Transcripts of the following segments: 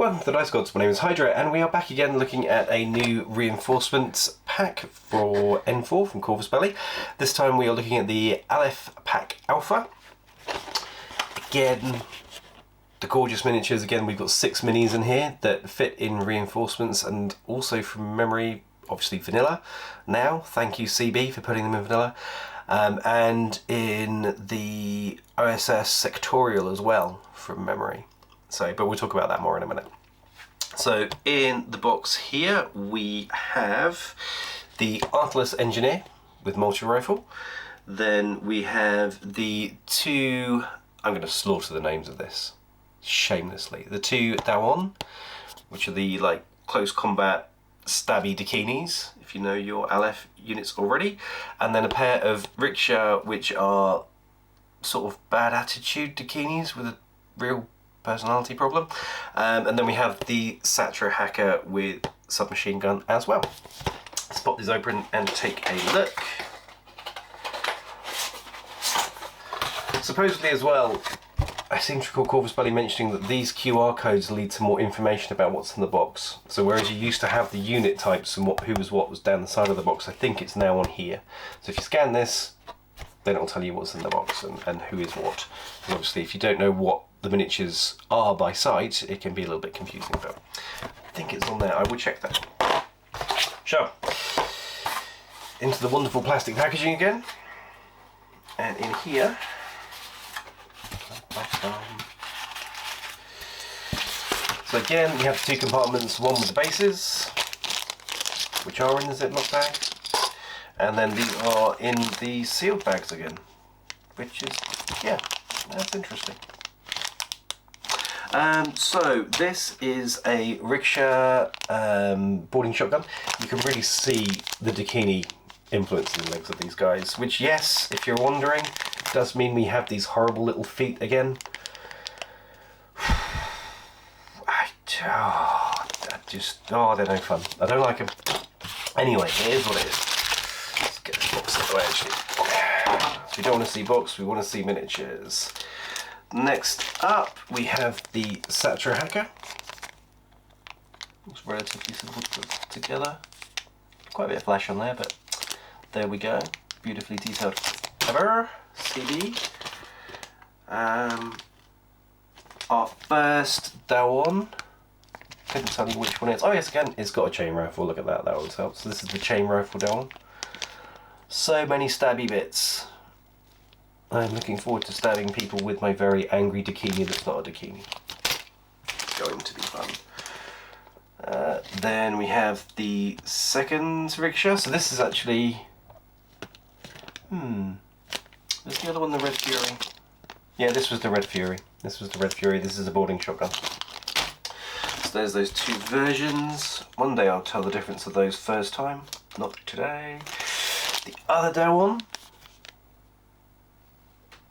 welcome to the Dice Gods. My name is Hydra, and we are back again looking at a new reinforcements pack for N4 from Corvus Belli. This time we are looking at the Aleph pack Alpha. Again, the gorgeous miniatures. Again, we've got 6 minis in here that fit in reinforcements and also from memory, obviously vanilla. Now, thank you CB for putting them in vanilla. And in the OSS sectorial as well from memory. So, but we'll talk about that more in a minute. So in the box here we have the Artalis engineer with multi-rifle. Then we have the two, I'm going to slaughter the names of this shamelessly, the two Dawon, which are the like close combat stabby dakinis, if you know your Aleph units already. And then a pair of Riksha, which are sort of bad attitude dakinis with a real personality problem. And then we have the Satrah hacker with submachine gun as well. Let's pop these open and take a look. Supposedly as well, I seem to recall Corvus Belli mentioning that these QR codes lead to more information about what's in the box. So whereas you used to have the unit types and who was down the side of the box, I think it's now on here. So if you scan this, then it'll tell you what's in the box and who is what. And obviously if you don't know what the miniatures are by sight, it can be a little bit confusing, but I think it's on there. I will check that. So, into the wonderful plastic packaging again. And in here, so again, we have 2 compartments, one with the bases, which are in the Ziploc bag, and then these are in the sealed bags again, which is, yeah, that's interesting. So this is a Riksha boarding shotgun. You can really see the Dakini influence in the legs of these guys, which, yes, if you're wondering, does mean we have these horrible little feet again. They're no fun. I don't like them. Anyway, it is what it is. Let's get this box out of the way, actually. So we don't want to see box, we want to see miniatures. Next up, we have the Satrah hacker. Looks relatively simple to put together. Quite a bit of flash on there, but there we go. Beautifully detailed cover. CD. Our first Dawon. Couldn't tell you which one it is. Oh yes, again, it's got a chain rifle. Look at that, that always helps. So this is the chain rifle Dawon. So many stabby bits. I'm looking forward to stabbing people with my very angry Dakini that's not a Dakini. It's going to be fun. Then we have the second Riksha. So this is actually... Is the other one the Red Fury? Yeah, this was the Red Fury. This was the Red Fury. This is a boarding shotgun. So there's those 2 versions. One day I'll tell the difference of those first time. Not today. The other Dawon.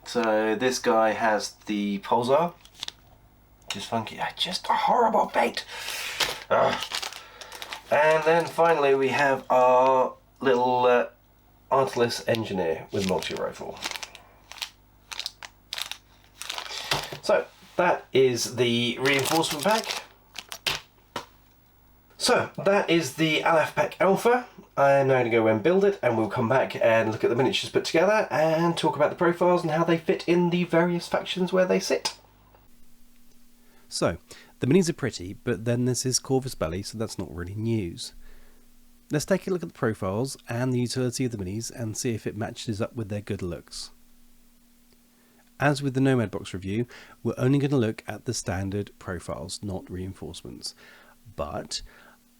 So this guy has the pulsar, which is funky. Just a horrible bait. Ugh. And then finally we have our little Artalis engineer with multi-rifle. So that is the reinforcement pack. So that is the Aleph pack Alpha. I'm now going to go and build it, and we'll come back and look at the miniatures put together and talk about the profiles and how they fit in the various factions where they sit. So, the minis are pretty, but then this is Corvus Belli, so that's not really news. Let's take a look at the profiles and the utility of the minis and see if it matches up with their good looks. As with the Nomad box review, we're only going to look at the standard profiles, not reinforcements. But,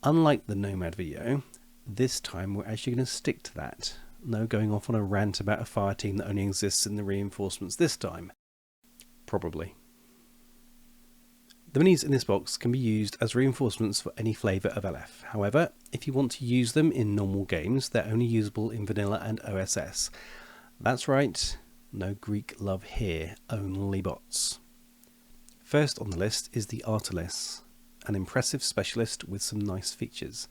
unlike the Nomad video, this time we're actually going to stick to that. No going off on a rant about a fire team that only exists in the reinforcements this time. Probably. The minis in this box can be used as reinforcements for any flavour of Aleph. However, if you want to use them in normal games, they're only usable in vanilla and OSS. That's right, no Greek love here, only bots. First on the list is the Artalis, an impressive specialist with some nice features.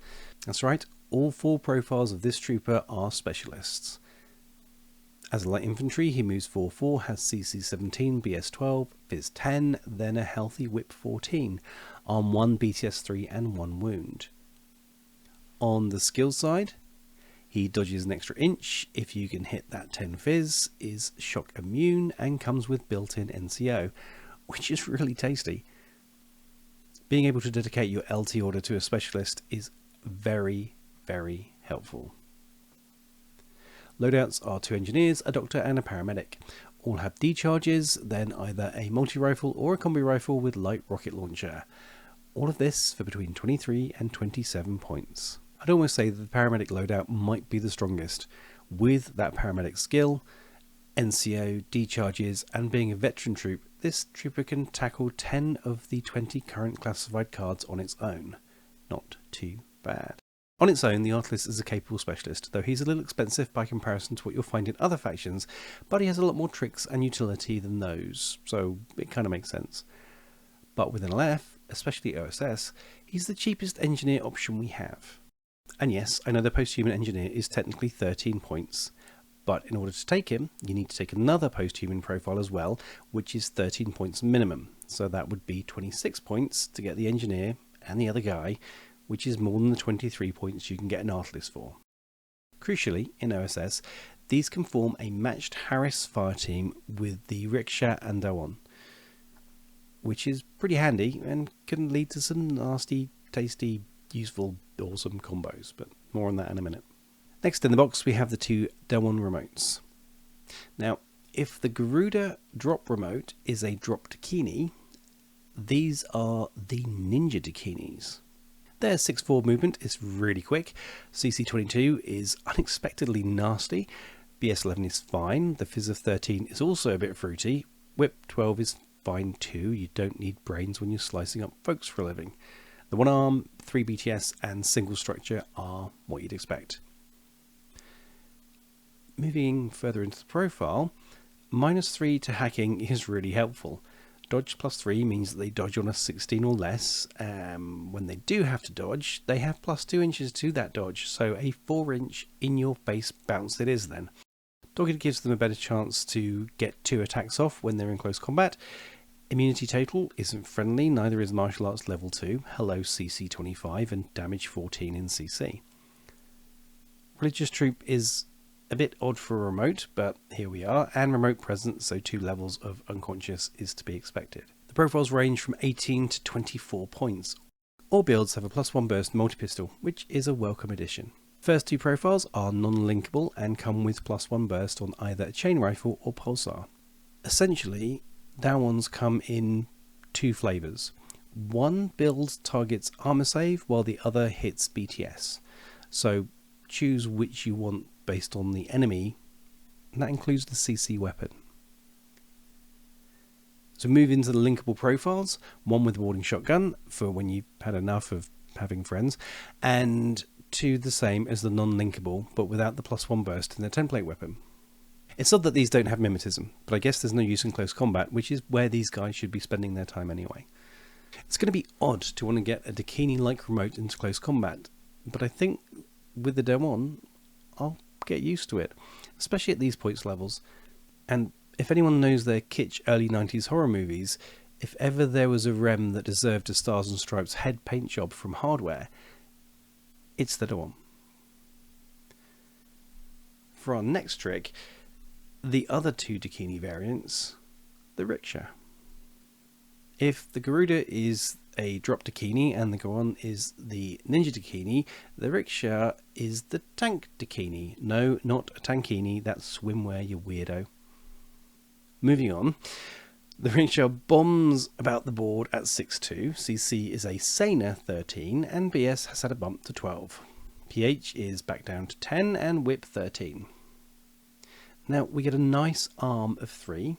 That's right, all 4 profiles of this trooper are specialists. As a light infantry, he moves 4-4, has CC 17, BS 12, Phys 10, then a healthy whip 14. on 1 BTS3 and 1 wound. On the skill side, he dodges an extra inch if you can hit that 10 fizz, is shock immune, and comes with built-in NCO, which is really tasty. Being able to dedicate your LT order to a specialist is very, very helpful. Loadouts are 2 engineers, a doctor and a paramedic. All have D charges, then either a multi-rifle or a combi rifle with light rocket launcher. All of this for between 23 and 27 points. I'd almost say that the paramedic loadout might be the strongest. With that paramedic skill, NCO, D charges, and being a veteran troop, this trooper can tackle 10 of the 20 current classified cards on its own. Not too bad. On its own, the Artalis is a capable specialist, though he's a little expensive by comparison to what you'll find in other factions, but he has a lot more tricks and utility than those, so it kind of makes sense. But with an Aleph, especially OSS, he's the cheapest engineer option we have. And yes, I know the post-human engineer is technically 13 points, but in order to take him, you need to take another post-human profile as well, which is 13 points minimum. So that would be 26 points to get the engineer and the other guy, which is more than the 23 points you can get an Artalis for. Crucially, in OSS, these can form a matched Harris fireteam with the Riksha and Dawon, which is pretty handy and can lead to some nasty, tasty, useful, awesome combos, but more on that in a minute. Next in the box we have the 2 Dawon remotes. Now, if the Garuda drop remote is a drop Dakini, these are the Ninja Dakinis. Their 6'4" movement is really quick, CC22 is unexpectedly nasty, BS11 is fine, the Fizz of 13 is also a bit fruity, Whip 12 is fine too, you don't need brains when you're slicing up folks for a living. The 1 arm, 3 BTS and single structure are what you'd expect. Moving further into the profile, -3 to hacking is really helpful. Dodge +3 means that they dodge on a 16 or less. When they do have to dodge, they have +2 inches to that dodge, so a 4-inch in-your-face bounce it is then. Dogged gives them a better chance to get 2 attacks off when they're in close combat. Immunity total isn't friendly, neither is martial arts level 2, hello CC 25 and damage 14 in CC. Religious troop is a bit odd for a remote, but here we are, and remote presence, so 2 levels of unconscious is to be expected. The profiles range from 18 to 24 points. All builds have a +1 burst multi-pistol, which is a welcome addition. First 2 profiles are non-linkable and come with +1 burst on either a chain rifle or pulsar. Essentially, Dawons come in 2 flavours. One build targets armor save while the other hits BTS. So choose which you want based on the enemy, and that includes the CC weapon. So move into the linkable profiles, one with warding shotgun for when you've had enough of having friends, and 2 the same as the non-linkable but without the +1 burst in the template weapon. It's odd that these don't have mimetism, but I guess there's no use in close combat, which is where these guys should be spending their time anyway. It's going to be odd to want to get a Dakini-like remote into close combat, but I think with the Dawon, I'll get used to it, especially at these points levels. And if anyone knows their kitsch early 90s horror movies, if ever there was a rem that deserved a Stars and Stripes head paint job from Hardware, it's the Dawon. For our next trick, the other 2 Dakini variants, the Riksha. If the Garuda is a drop Dakini and the Dawon is the Ninja Dakini, the Riksha is the tank Dakini. No, not a tankini, that's swimwear, you weirdo. Moving on, the Riksha bombs about the board at 6'2", CC is a saner 13, and BS has had a bump to 12. PH is back down to 10 and Whip 13. Now we get a nice arm of 3,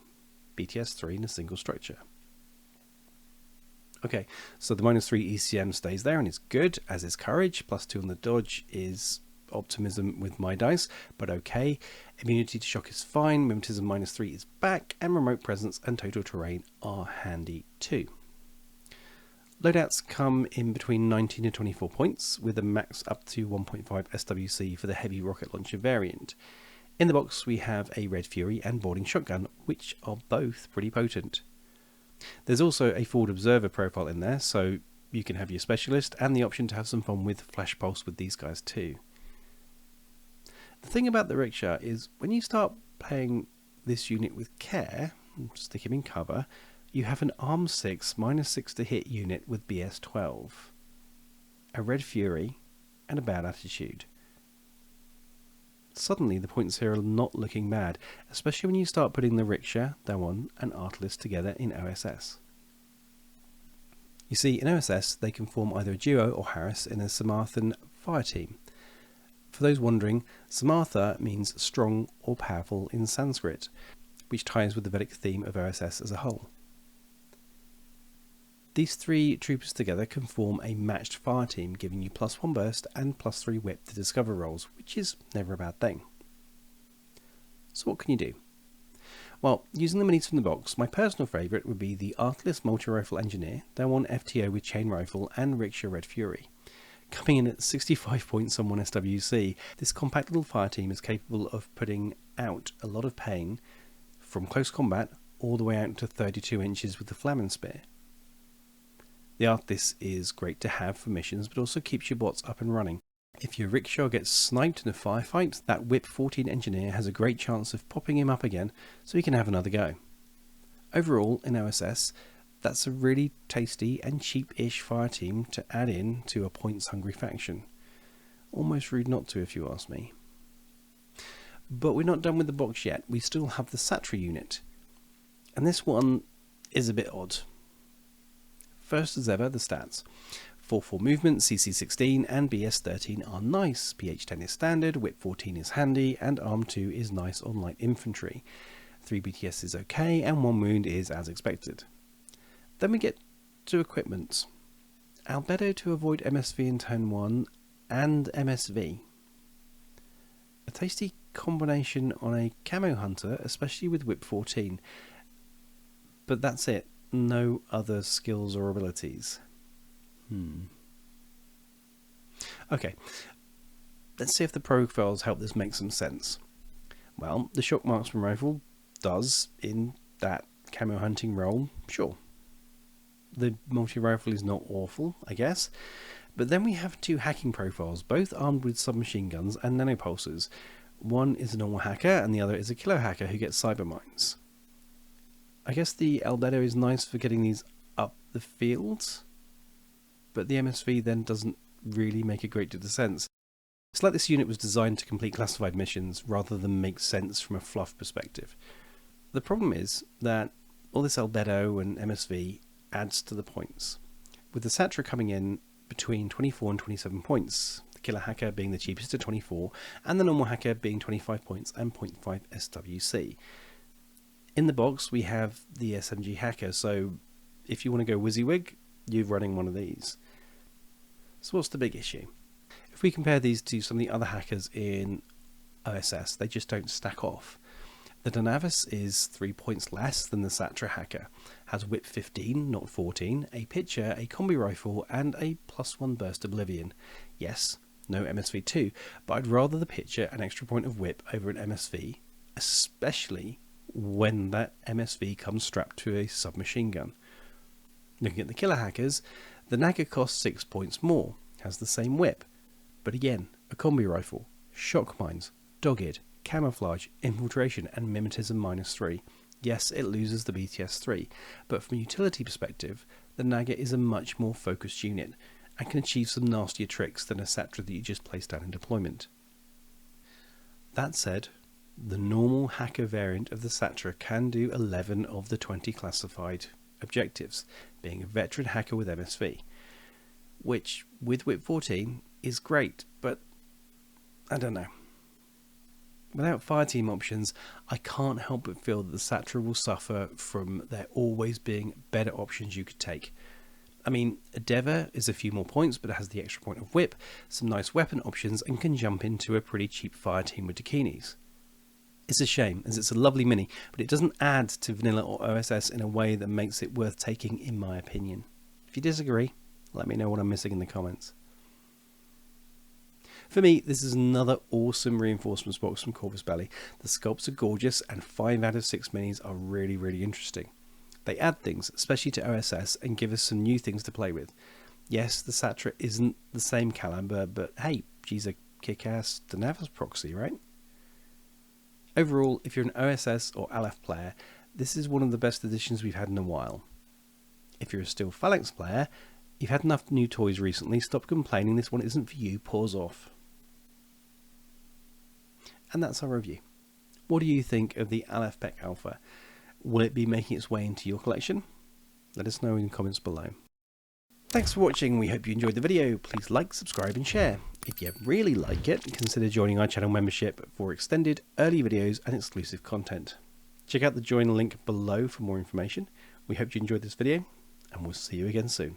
BTS 3 in a single structure. Okay, so the -3 ECM stays there and is good, as is courage. +2 on the dodge is optimism with my dice, but okay. Immunity to shock is fine, mimetism -3 is back, and remote presence and total terrain are handy too. Loadouts come in between 19 and 24 points, with a max up to 1.5 SWC for the heavy rocket launcher variant. In the box we have a Red Fury and boarding shotgun, which are both pretty potent. There's also a forward observer profile in there, so you can have your specialist and the option to have some fun with flash pulse with these guys too. The thing about the Riksha is when you start playing this unit with care, stick him in cover, you have an arm 6 -6 to hit unit with BS 12, a red fury and a bad attitude. Suddenly the points here are not looking bad, especially when you start putting the Riksha, Dawon and Artalis together in OSS. You see, in OSS they can form either a duo or Harris in a Samarthan fireteam. For those wondering, Samartha means strong or powerful in Sanskrit, which ties with the Vedic theme of OSS as a whole. These three troopers together can form a matched fireteam, giving you +1 burst and +3 whip to discover rolls, which is never a bad thing. So what can you do? Well, using the minis from the box, my personal favourite would be the Artalis multi-rifle engineer, Dawon FTO with chain rifle and Riksha Red Fury. Coming in at 65 points on 1 SWC, this compact little fireteam is capable of putting out a lot of pain from close combat all the way out to 32 inches with the Flamen Spear. The Artalis is great to have for missions, but also keeps your bots up and running. If your Riksha gets sniped in a firefight, that Whip 14 engineer has a great chance of popping him up again so he can have another go. Overall, in OSS, that's a really tasty and cheap-ish fireteam to add in to a points-hungry faction. Almost rude not to, if you ask me. But we're not done with the box yet. We still have the Satrah unit. And this one is a bit odd. First as ever, the stats. 4-4 movement, CC 16 and BS 13 are nice, PH 10 is standard, Whip 14 is handy, and Arm 2 is nice on light infantry. 3 BTS is okay, and 1 wound is as expected. Then we get to equipment. Albedo to avoid MSV in turn 1, and MSV. A tasty combination on a camo hunter, especially with Whip 14. But that's it. No other skills or abilities. Okay, let's see if the profiles help this make some sense. Well, the Shock Marksman rifle does in that camo hunting role, sure. The multi-rifle is not awful, I guess. But then we have 2 hacking profiles, both armed with submachine guns and nanopulsers. One is a normal hacker and the other is a killer hacker who gets cyber mines. I guess the Albedo is nice for getting these up the field, but the MSV then doesn't really make a great deal of sense. It's like this unit was designed to complete classified missions rather than make sense from a fluff perspective. The problem is that all this Albedo and MSV adds to the points, with the Satrah coming in between 24 and 27 points, the killer hacker being the cheapest at 24, and the normal hacker being 25 points and 0.5 SWC. In the box we have the SMG hacker, so if you want to go WYSIWYG, you're running one of these. So what's the big issue? If we compare these to some of the other hackers in OSS, they just don't stack off. The Dynavis is 3 points less than the Satrah hacker, has Whip 15, not 14, a pitcher, a combi rifle, and a +1 burst Oblivion. Yes, no MSV 2, but I'd rather the pitcher an extra point of Whip over an MSV, especially when that MSV comes strapped to a submachine gun. Looking at the killer hackers, the Naga costs 6 points more, has the same whip, but again, a combi rifle, shock mines, dogged, camouflage, infiltration and mimetism -3. Yes, it loses the BTS 3, but from a utility perspective, the Naga is a much more focused unit and can achieve some nastier tricks than a Satrah that you just place down in deployment. That said, the normal hacker variant of the Satrah can do 11 of the 20 classified objectives, being a veteran hacker with MSV, which with Whip 14 is great, but I don't know. Without fireteam options, I can't help but feel that the Satrah will suffer from there always being better options you could take. I mean, a Deva is a few more points, but it has the extra point of Whip, some nice weapon options, and can jump into a pretty cheap fireteam with Dakinis. It's a shame, as it's a lovely mini, but it doesn't add to vanilla or OSS in a way that makes it worth taking, in my opinion. If you disagree, let me know what I'm missing in the comments. For me, this is another awesome reinforcements box from Corvus Belli. The sculpts are gorgeous, and 5 out of 6 minis are really interesting. They add things, especially to OSS, and give us some new things to play with. Yes, the Satrah isn't the same caliber, but hey, she's a kick-ass Danavas proxy, right? Overall, if you're an OSS or Aleph player, this is one of the best additions we've had in a while. If you're a Steel Phalanx player, you've had enough new toys recently, stop complaining, this one isn't for you, pause off. And that's our review. What do you think of the Aleph Peck Alpha? Will it be making its way into your collection? Let us know in the comments below. Thanks for watching, we hope you enjoyed the video. Please like, subscribe and share. If you really like it, consider joining our channel membership for extended, early videos and exclusive content. Check out the join link below for more information. We hope you enjoyed this video, and we'll see you again soon.